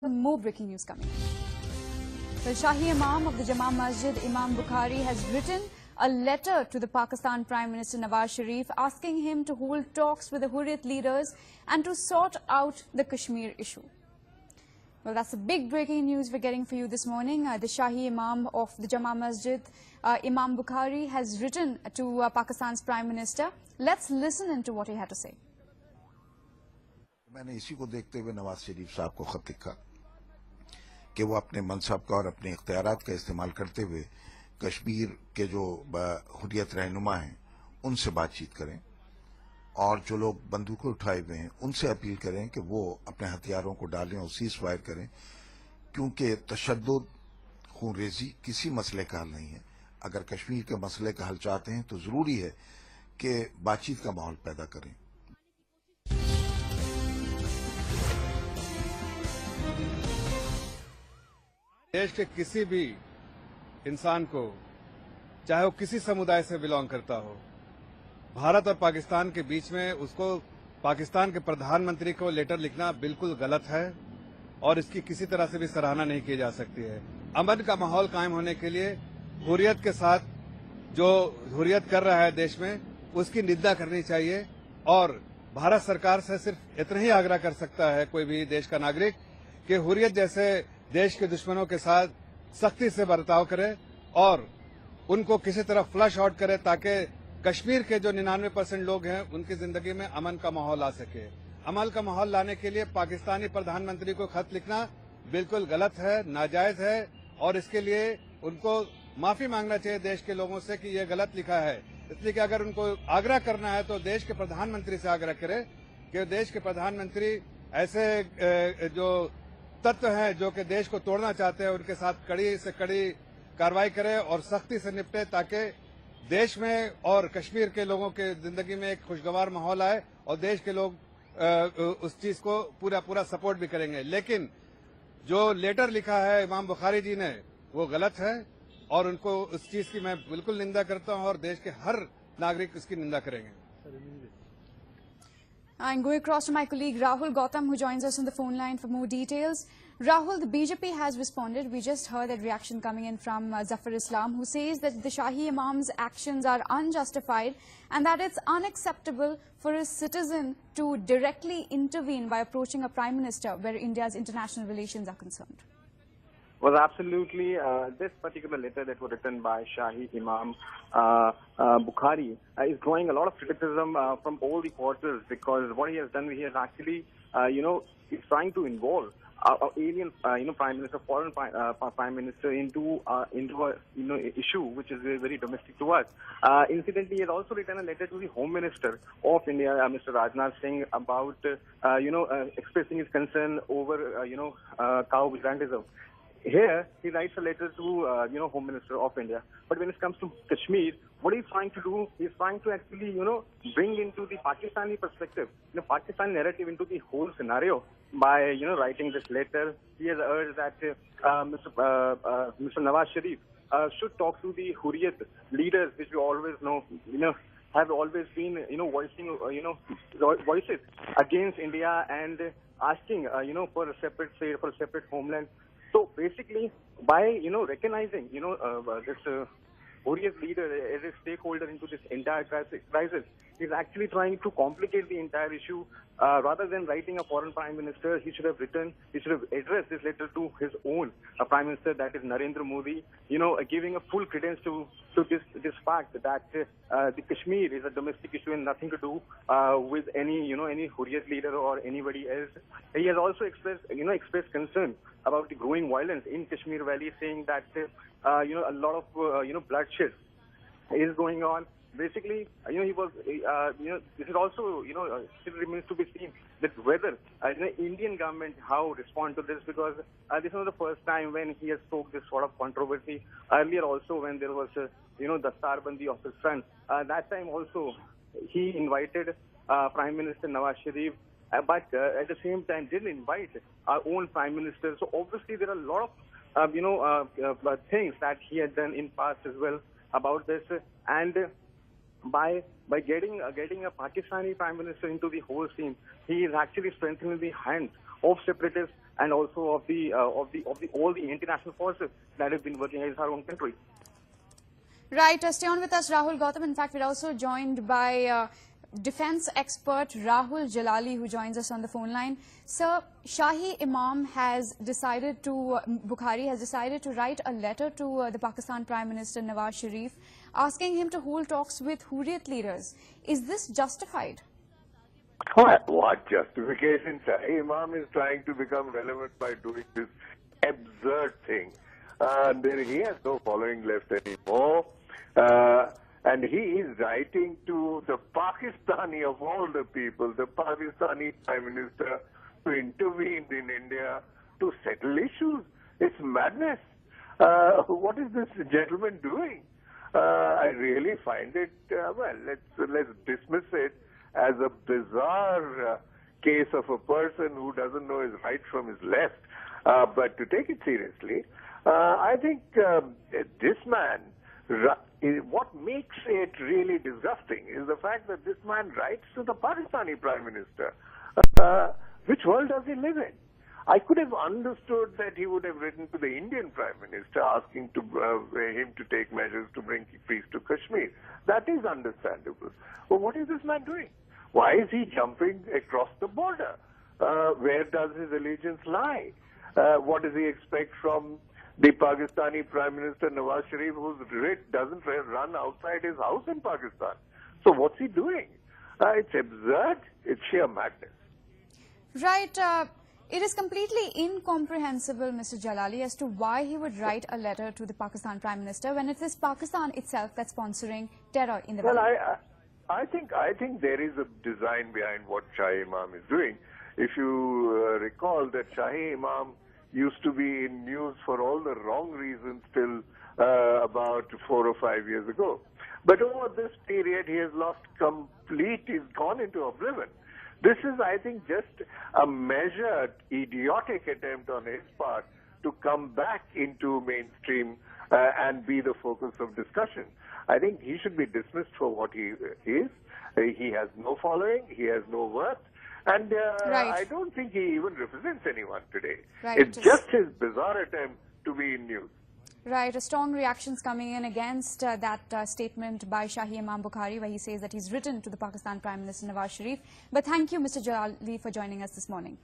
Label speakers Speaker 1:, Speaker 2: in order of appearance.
Speaker 1: More breaking news coming. The Shahi Imam of the Jama Masjid, Imam Bukhari, has written a letter to the Pakistan Prime Minister Nawaz Sharif asking him to hold talks with the Hurriyat leaders and to sort out the Kashmir issue. Well, that's the big breaking news we're getting for you this morning. The Shahi Imam of the Jama Masjid, Imam Bukhari, has written to Pakistan's Prime Minister. Let's listen into what he had to say.
Speaker 2: मैंने इसी को देखते हुए नवाज शरीफ साहब को खत लिखा कि वो अपने मनसब का और अपने इख्तियारात का इस्तेमाल करते हुए कश्मीर के जो हुर्रियत रहनुमा हैं उनसे बातचीत करें और जो लोग बंदूकें उठाए हुए हैं उनसे अपील करें कि वो अपने हथियारों को डालें और सीज फायर करें, क्योंकि तशद्दुद, खूनरेजी किसी मसले का हल नहीं है। अगर कश्मीर के मसले का हल चाहते हैं तो जरूरी है कि बातचीत का माहौल पैदा करें।
Speaker 3: देश के किसी भी इंसान को, चाहे वो किसी समुदाय से बिलोंग करता हो, भारत और पाकिस्तान के बीच में उसको पाकिस्तान के प्रधानमंत्री को लेटर लिखना बिल्कुल गलत है और इसकी किसी तरह से भी सराहना नहीं की जा सकती है। अमन का माहौल कायम होने के लिए हुर्रियत के साथ जो हुर्रियत कर रहा है देश में, उसकी निंदा करनी चाहिए और भारत सरकार से सिर्फ इतना ही आग्रह कर सकता है कोई भी देश का नागरिक कि हुर्रियत जैसे देश के दुश्मनों के साथ सख्ती से बर्ताव करे और उनको किसी तरह फ्लश आउट करे ताकि कश्मीर के जो 99% लोग हैं उनकी जिंदगी में अमन का माहौल ला सके। अमन का माहौल लाने के लिए पाकिस्तानी प्रधानमंत्री को खत लिखना बिल्कुल गलत है, नाजायज है और इसके लिए उनको माफी मांगना चाहिए देश के लोगों से कि ये गलत लिखा है। इसलिए कि अगर उनको आग्रह करना है तो देश के प्रधानमंत्री से आग्रह करे कि देश के प्रधानमंत्री ऐसे जो तत्व हैं जो कि देश को तोड़ना चाहते हैं उनके साथ कड़ी से कड़ी कार्रवाई करे और सख्ती से निपटे ताकि देश में और कश्मीर के लोगों के जिंदगी में एक खुशगवार माहौल आए और देश के लोग उस चीज को पूरा सपोर्ट भी करेंगे। लेकिन जो लेटर लिखा है इमाम बुखारी जी ने वो गलत है और उनको उस चीज की मैं बिल्कुल निंदा करता हूं और देश के हर नागरिक इसकी निंदा करेंगे।
Speaker 1: I'm going across to my colleague Rahul Gautam, who joins us on the phone line for more details. Rahul, the BJP has responded. We just heard that reaction coming in from Zafar Islam, who says that the Shahi Imam's actions are unjustified and that it's unacceptable for a citizen to directly intervene by approaching a Prime Minister where India's international relations are concerned.
Speaker 4: Well, absolutely. This particular letter that was written by Shahi Imam Bukhari is drawing a lot of criticism from all the quarters because what he has done, he has actually, he's trying to involve alien, Prime Minister, foreign Prime Minister into a, issue which is very, very domestic to us. Incidentally, he has also written a letter to the Home Minister of India, Mr. Rajnath Singh, about, expressing his concern over, cow vigilantism. Here, he writes a letter to, Home Minister of India. But when it comes to Kashmir, what he's trying to do, he's trying to actually, bring into the Pakistani perspective, the Pakistani narrative into the whole scenario by, writing this letter. He has urged that Mr. Nawaz Sharif should talk to the Hurriyat leaders, which we always know, have always been, voicing, voices against India and asking, for a separate state, for a separate homeland. So basically, by recognizing this Hurriyat leader as a stakeholder into this entire crisis, is actually trying to complicate the entire issue. Rather than writing a foreign prime minister, he should have addressed this letter to his own prime minister, that is Narendra Modi. Giving a full credence to this fact that the Kashmir is a domestic issue and nothing to do with any Hurriyat leader or anybody else. He has also expressed concern about the growing violence in Kashmir Valley, saying that a lot of bloodshed is going on. Basically, he was, this is also, still remains to be seen that whether the Indian government how respond to this, because this was the first time when he has stoked this sort of controversy. Earlier also when there was, the Starbandi of his son, that time also he invited Prime Minister Nawaz Sharif, but at the same time didn't invite our own Prime Minister. So obviously there are a lot of, things that he had done in past as well about this, and by getting a Pakistani Prime Minister into the whole scene, he is actually strengthening the hands of separatists and also of all the international forces that have been working against our own country.
Speaker 1: Right, stay on with us, Rahul Gautam. In fact, we're also joined by defense expert Rahul Jalali, who joins us on the phone line. Sir, Shahi Imam has decided to, Bukhari has decided to write a letter to the Pakistan Prime Minister Nawaz Sharif, asking him to hold talks with Hurriyat leaders. Is this justified?
Speaker 5: What justification? Shahi Imam is trying to become relevant by doing this absurd thing. He has no following left anymore. And he is writing to the Pakistani of all the people, the Pakistani Prime Minister, to intervene in India to settle issues. It's madness. What is this gentleman doing? I really find it, let's dismiss it as a bizarre case of a person who doesn't know his right from his left. But to take it seriously, I think this man, what makes it really disgusting is the fact that this man writes to the Pakistani Prime Minister. Which world does he live in? I could have understood that he would have written to the Indian Prime Minister asking him to take measures to bring peace to Kashmir. That is understandable. But what is this man doing? Why is he jumping across the border? Where does his allegiance lie? What does he expect from the Pakistani Prime Minister Nawaz Sharif, whose writ doesn't run outside his house in Pakistan? So what's he doing? It's absurd. It's sheer madness.
Speaker 1: Right. It is completely incomprehensible, Mr. Jalali, as to why he would write a letter to the Pakistan Prime Minister when it is Pakistan itself that's sponsoring terror in the
Speaker 5: Well,
Speaker 1: valley.
Speaker 5: I think there is a design behind what Shahi Imam is doing. If you recall that Shahi Imam used to be in news for all the wrong reasons till about 4 or 5 years ago. But over this period, he has lost he's gone into oblivion. This is, I think, just a measured, idiotic attempt on his part to come back into mainstream and be the focus of discussion. I think he should be dismissed for what he is. He has no following, he has no worth. And
Speaker 1: Right.
Speaker 5: I don't think he even represents anyone today.
Speaker 1: Right.
Speaker 5: It's just his bizarre attempt to be in news.
Speaker 1: Right, strong reactions coming in against that statement by Shahi Imam Bukhari, where he says that he's written to the Pakistan Prime Minister Nawaz Sharif. But thank you, Mr. Jalali, for joining us this morning.